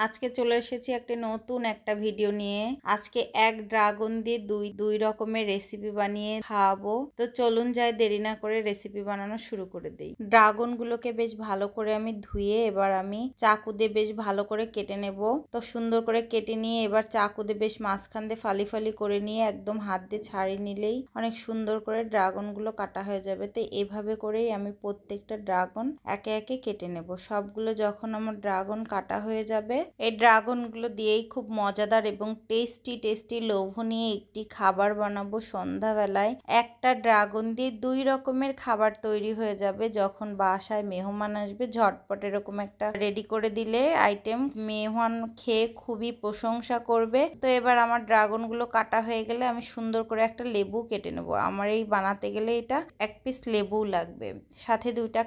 আজকে চলে এসেছি নতুন একটা ভিডিও নিয়ে। আজকে এক ড্রাগন দিয়ে দুই রকমের রেসিপি বানিয়ে খাওয়াবো। তো চলুন যাই, দেরি না করে রেসিপি বানানো শুরু করে দেই। ড্রাগন গুলোকে বেশ ভালো করে আমি ধুয়ে এবার আমি চাকু দিয়ে বেশ ভালো করে কেটে নেব। তো সুন্দর করে কেটে নিয়ে এবার চাকু দিয়ে বেশ মাঝখান দিয়ে ফালি ফালি করে নিয়ে একদম হাত দিয়ে ছাড়িয়ে নিলেই অনেক সুন্দর করে ড্রাগন গুলো কাটা হয়ে যাবে। তো এভাবে করেই আমি প্রত্যেকটা ড্রাগন একে একে কেটে নেব। সবগুলো যখন আমার ড্রাগন কাটা হয়ে যাবে, এই ড্রাগন গুলো দিয়েই খুব মজাদার এবং টেস্টি লোভনীয় একটি খাবার বানাবো সন্ধ্যাবেলায়। একটা ড্রাগন দিয়ে দুই রকমের খাবার তৈরি হয়ে যাবে। যখন বাসায় মেহমান আসবে, ঝটপট এরকম একটা রেডি করে দিলে আইটেম মেহমান খেয়ে খুবই প্রশংসা করবে। তো এবার আমার ড্রাগন গুলো কাটা হয়ে গেলে আমি সুন্দর করে একটা লেবু কেটে নেবো। আমার এই বানাতে গেলে এটা এক পিস লেবু লাগবে, সাথে দুইটা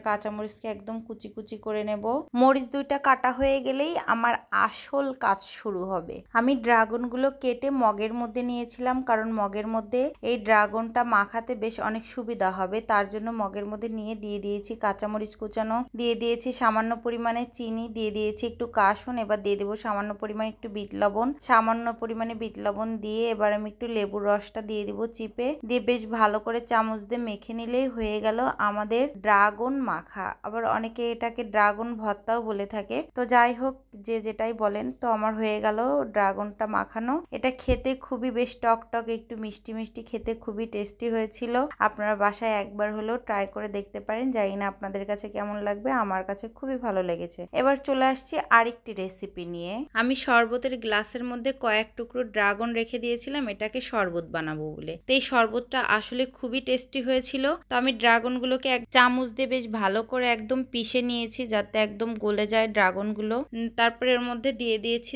কাঁচামরিচকে একদম কুচি কুচি করে নেব। মরিচ দুইটা কাটা হয়ে গেলেই আমার আসল কাজ শুরু হবে। আমি ড্রাগন গুলো কেটে মগের মধ্যে নিয়েছিলাম, কারণ মগের মধ্যে এই ড্রাগনটা মাখাতে বেশ অনেক সুবিধা হবে। তার জন্য মগের মধ্যে নিয়ে দিয়ে দিয়েছি কাঁচামরিচ কুচানো, দিয়ে দিয়েছি সামান্য পরিমাণে চিনি, দিয়ে দিয়েছি একটু কাসুন, এবার দিয়ে দেবো সামান্য পরিমাণে একটু বিট লবণ দিয়ে এবার আমি একটু লেবুর রসটা দিয়ে দিব চিপে দিয়ে বেশ ভালো করে চামচ দিয়ে মেখে নিলেই হয়ে গেল আমাদের ড্রাগন মাখা। আবার অনেকে এটাকে ড্রাগন ভর্তাও বলে থাকে। তো যাই হোক, যে যেটাই বলেন, তো আমার হয়ে গেল ড্রাগনটা মাখানো। এটা খেতে খুবই বেশ টক একটু মিষ্টি খেতে খুবই টেস্টি হয়েছিল। আপনারা বাসায় একবার হলেও ট্রাই করে দেখতে পারেন। জানি না আপনাদের কাছে কেমন লাগবে, আমার কাছে খুবই ভালো লেগেছে। এবার চলে আসছি আরেকটি রেসিপি নিয়ে। আমি শরবতের গ্লাসের মধ্যে কয়েক টুকরো ড্রাগন রেখে দিয়েছিলাম এটাকে শরবত বানাবো বলে। তো এই শরবতটা আসলে খুবই টেস্টি হয়েছিল। তো আমি ড্রাগন গুলোকে এক চামচ দিয়ে বেশ ভালো করে একদম পিষে নিয়েছি, যাতে একদম গলে যায় ড্রাগন গুলো। তারপরে এর মধ্যে দিয়ে দিয়েছি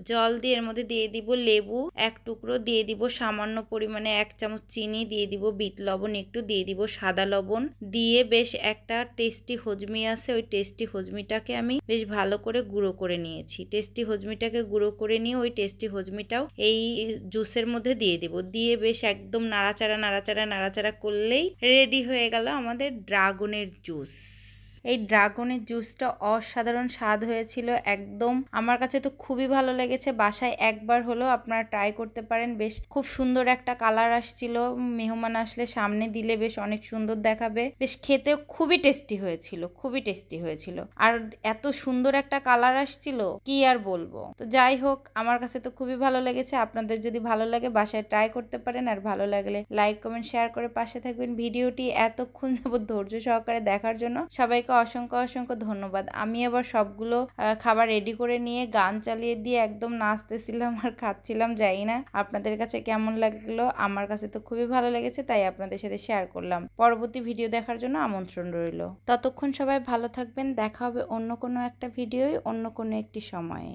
জল দিয়ে এর মধ্যে দিয়ে দিব লেবু এক টুকরো, দিয়ে দিব সামান্য পরিমাণে 1 চামচ চিনি, দিয়ে দিব বিট লবণ একটু, দিয়ে দিব সাদা লবণ, দিয়ে বেশ একটা টেস্টি হজমি আছে, ওই টেস্টি হজমিটাকে আমি বেশ ভালো করে গুঁড়ো করে নিয়েছি। টেস্টি হজমিটাকে গুঁড়ো করে নিয়ে ওই টেস্টি হজমিটাও এই জুসের মধ্যে দিয়ে দিব, দিয়ে বেশ একদম নাড়াচাড়া করলেই রেডি হয়ে গেল আমাদের ড্রাগনের জুস। এই ড্রাগনের জুসটা অসাধারণ স্বাদ হয়েছিল একদম। আমার কাছে তো খুবই ভালো লেগেছে। বাসায় একবার হলেও আপনারা ট্রাই করতে পারেন। বেশ খুব সুন্দর একটা কালার আসছিল, মেহমান আসলে সামনে দিলে বেশ অনেক সুন্দর দেখাবে। বেশ খেতেও খুবই টেস্টি হয়েছিল আর এত সুন্দর একটা কালার আসছিল, কি আর বলবো। তো যাই হোক, আমার কাছে তো খুবই ভালো লেগেছে। আপনাদের যদি ভালো লাগে বাসায় ট্রাই করতে পারেন, আর ভালো লাগলে লাইক কমেন্ট শেয়ার করে পাশে থাকবেন। ভিডিওটি এতক্ষণ যাবত ধৈর্য সহকারে দেখার জন্য সবাইকে অসংখ্য ধন্যবাদ। আমি আবার সবগুলো খাবার রেডি করে নিয়ে গান চালিয়ে দিয়ে একদম নাচতেছিলাম আর খাচ্ছিলাম। যাই না আপনাদের কাছে কেমন লাগলো, আমার কাছে তো খুবই ভালো লেগেছে, তাই আপনাদের সাথে শেয়ার করলাম। পরবর্তী ভিডিও দেখার জন্য আমন্ত্রণ রইল। ততক্ষণ সবাই ভালো থাকবেন। দেখা হবে অন্য কোনো একটা ভিডিওয় অন্য কোনো একটি সময়ে।